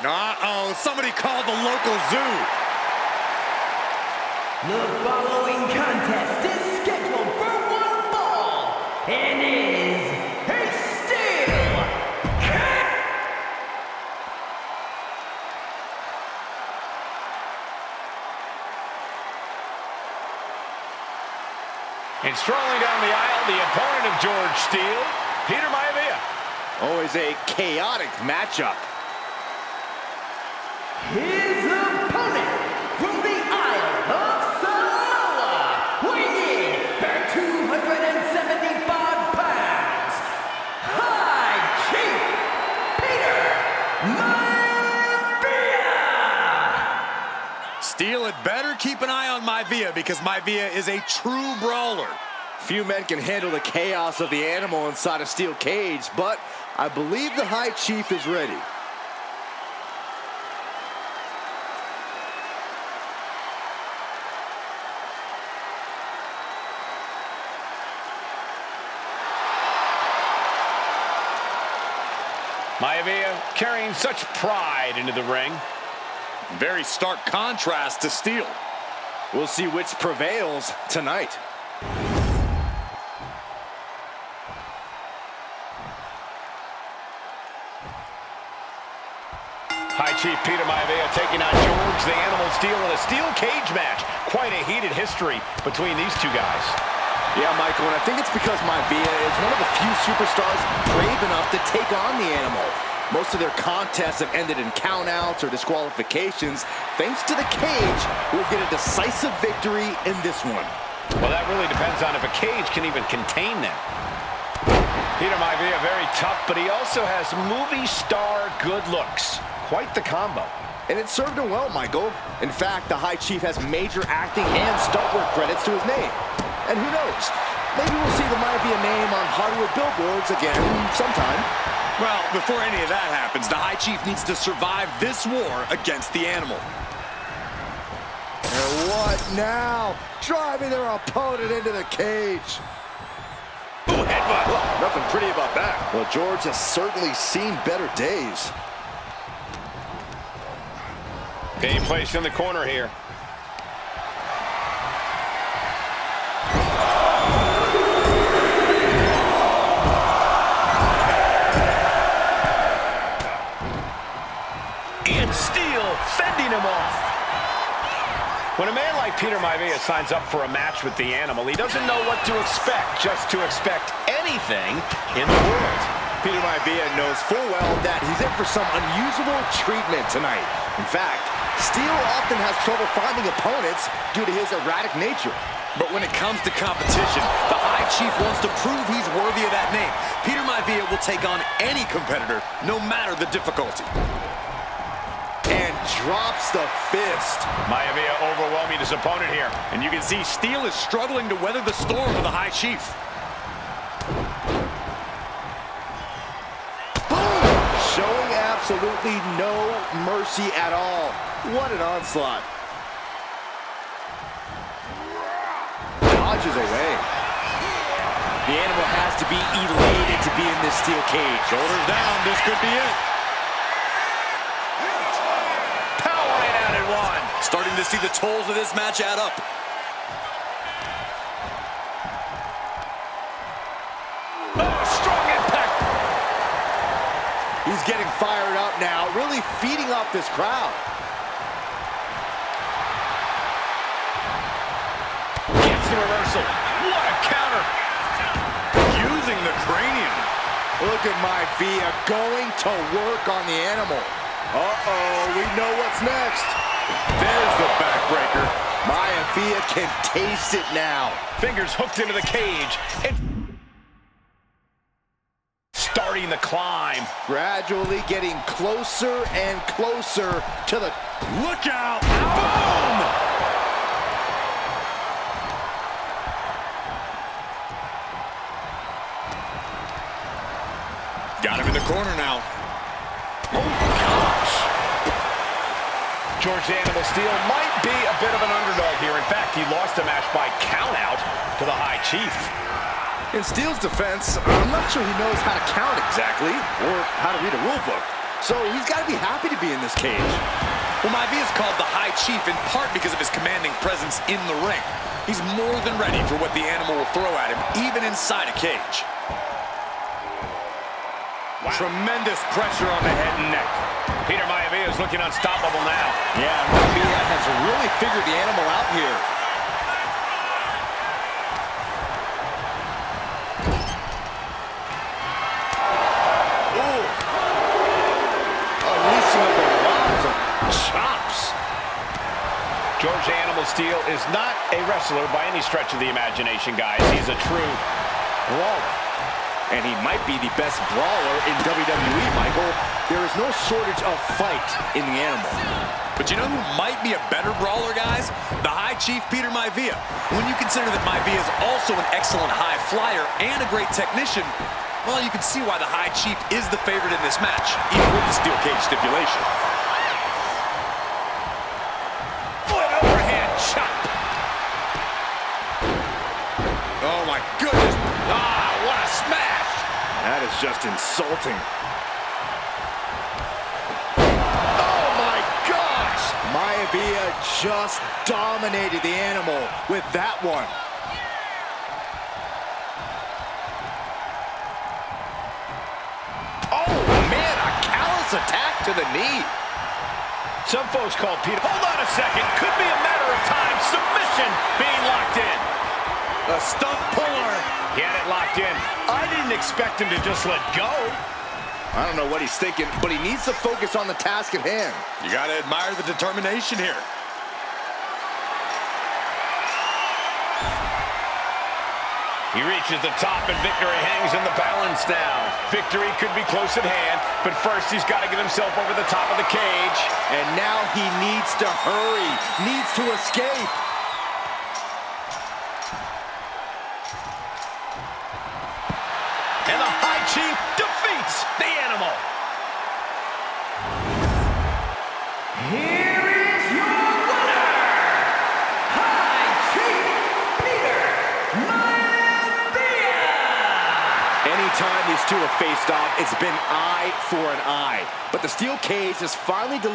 Uh-oh, somebody called the local zoo. The following contest is scheduled for one fall and is a steel cage. And strolling down the aisle, the opponent of George Steele, Peter Maivia. Always a chaotic matchup. His opponent from the Isle of Samoa, weighing in at 275 pounds, High Chief Peter Maivia. Steele had better keep an eye on Maivia because Maivia is a true brawler. Few men can handle the chaos of the animal inside a steel cage, but I believe the High Chief is ready. Maivia carrying such pride into the ring. Very stark contrast to Steele. We'll see which prevails tonight. High Chief Peter Maivia taking on George the Animal Steele in a steel cage match. Quite a heated history between these two guys. Yeah, Michael, and I think it's because Maivia is one of the few superstars brave enough to take on the animal. Most of their contests have ended in countouts or disqualifications. Thanks to the cage, we'll get a decisive victory in this one. Well, that really depends on if a cage can even contain them. Peter Maivia very tough, but he also has movie star good looks. Quite the combo. And it served him well, Michael. In fact, the High Chief has major acting and stunt work credits to his name. And who knows, maybe we'll see the Maivia name on Hollywood billboards again sometime. Well, before any of that happens, the High Chief needs to survive this war against the animal. And what now? Driving their opponent into the cage. Ooh, headbutt. Well, nothing pretty about that. Well, George has certainly seen better days. Being placed in the corner here. And Steele fending him off. When a man like Peter Maivia signs up for a match with the animal, he doesn't know what to expect, just to expect anything in the world. Peter Maivia knows full well that he's in for some unusual treatment tonight. In fact, Steele often has trouble finding opponents due to his erratic nature. But when it comes to competition, the High Chief wants to prove he's worthy of that name. Peter Maivia will take on any competitor, no matter the difficulty. And drops the fist. Maivia overwhelming his opponent here. And you can see Steele is struggling to weather the storm of the High Chief. Boom! Showing absolutely no mercy at all. What an onslaught. Dodges away. The animal has to be elated to be in this steel cage. Shoulders down, this could be it. Powering out at one. Starting to see the tolls of this match add up. Oh, strong impact. He's getting fired up now, really feeding off this crowd. Gets the reversal. What a counter. Using the cranium. Look at Maivia going to work on the animal. Uh-oh, we know what's next. There's the backbreaker. Maivia can taste it now. Fingers hooked into the cage. And starting the climb. Gradually getting closer and closer to the... Look out! Boom! Got him in the corner now. Oh, gosh. George the Animal Steele might be a bit of an underdog here. In fact, he lost the match by countout to the High Chief. In Steele's defense, I'm not sure he knows how to count exactly, or how to read a rule book. so he's got to be happy to be in this cage. Well, Maivia is called the High Chief in part because of his commanding presence in the ring. He's more than ready for what the animal will throw at him, even inside a cage. Wow. Tremendous pressure on the head and neck. Peter Maivia is looking unstoppable now. Yeah, Maivia has really figured the animal out here. Ooh. Unleashing up a lot of chops. George Animal Steel is not a wrestler by any stretch of the imagination, guys. He's a true brawler. And he might be the best brawler in WWE, Michael. There is no shortage of fight in the animal. But you know who might be a better brawler, guys? The High Chief, Peter Maivia. When you consider that Maivia is also an excellent high flyer and a great technician, well, you can see why the High Chief is the favorite in this match, even with the steel cage stipulation. An overhand chop. Oh, my goodness. Ah, what a smash. That is just insulting. Oh, my gosh! Maivia just dominated the animal with that one. Oh, man, a callous attack to the knee. Some folks call Peter. Hold on a second. Could be a matter of time. Submission being locked in. A stump puller. He had it locked in. I didn't expect him to just let go. I don't know what he's thinking, but he needs to focus on the task at hand. You got to admire the determination here. He reaches the top and victory hangs in the balance now. Victory could be close at hand, but first he's got to get himself over the top of the cage. And now he needs to hurry, needs to escape. And the High Chief defeats the animal. Here is your winner, High Chief Peter Maivia. Anytime these two have faced off, it's been eye for an eye. But the steel cage has finally delivered.